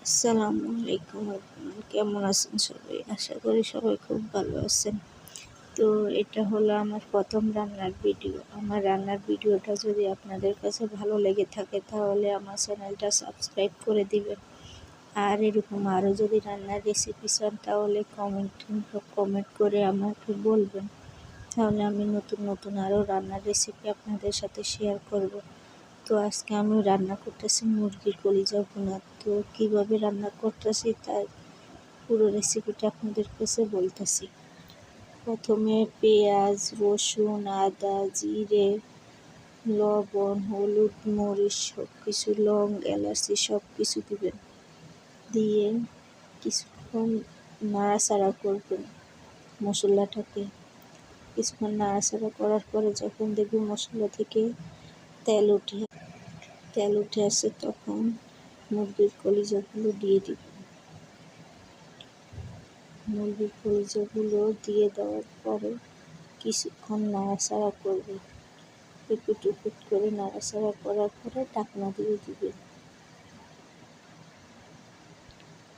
আসসালামু আলাইকুম everyone, কেমন আছেন সবাই? আশা করি সবাই খুব ভালো আছেন। তো এটা হলো আমার প্রথম রান্নার ভিডিও। আমার রান্নার ভিডিওটা যদি আপনাদের কাছে ভালো লেগে থাকে তাহলে আমার চ্যানেলটা সাবস্ক্রাইব করে দিবেন। আর এরকম আরও যদি রান্নার রেসিপি চান তাহলে কমেন্ট করে আমাকে বলবেন, তাহলে আমি নতুন নতুন আরও রান্নার রেসিপি আপনাদের সাথে শেয়ার করব। তো আজকে আমি রান্না করতেছি মুরগির কলিজা ভুনা। তো কীভাবে রান্না করতেছি তার পুরো রেসিপিটা আপনাদের কাছে বলতেছি। প্রথমে পেঁয়াজ, রসুন, আদা, জিরে, লবণ, হলুদ, মরিচ সব কিছু, লং, এলাচি সব কিছু দিবেন। দিয়ে কিছুক্ষণ নাড়াচাড়া করবেন মশলাটাকে। কিছুক্ষণ নাড়াচাড়া করার পরে যখন দেখবেন মশলা থেকে তেল উঠে আসে তখন মুরগির কলিজাগুলো দিয়ে দিবেন। মুরগির কলিজাগুলো দিয়ে দেওয়ার পরে কিছুক্ষণ নাড়াচাড়া করবেন। এপিট ওপিট করে নাড়াচাড়া করার পরে ঢাকনা দিয়ে দিবেন।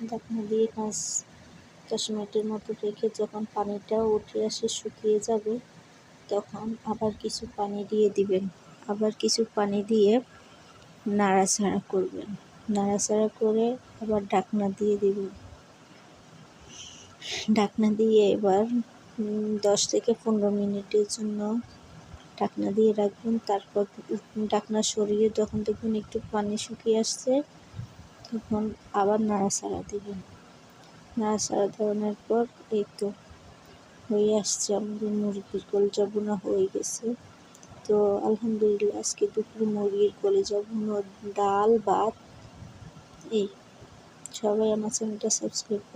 ঢাকনা দিয়ে 5-10 মিনিটের মতো রেখে যখন পানিটা উঠে আসে শুকিয়ে যাবে তখন আবার কিছু পানি দিয়ে দিবেন। আবার কিছু পানি দিয়ে নাড়াচাড়া করবেন। নাড়াচাড়া করে আবার ঢাকনা দিয়ে দিবেন। ঢাকনা দিয়ে এবার 10 থেকে 15 মিনিটের জন্য ঢাকনা দিয়ে রাখবেন। তারপর ঢাকনা সরিয়ে যখন দেখবেন একটু পানি শুকিয়ে আসছে তখন আবার নাড়াচাড়া দিবেন। নাড়াচাড়া দেওয়ানোর পর এই তো হয়ে আসছে, আমাদের মুরগির কলিজা ভুনা হয়ে গেছে। তো আলহামদুলিল্লাহ, আজকে দুপুরে মুরগির কলিজা ভুনা, ডাল, ভাত। এই সবাই আমার চ্যানেলটা সাবস্ক্রাইব করে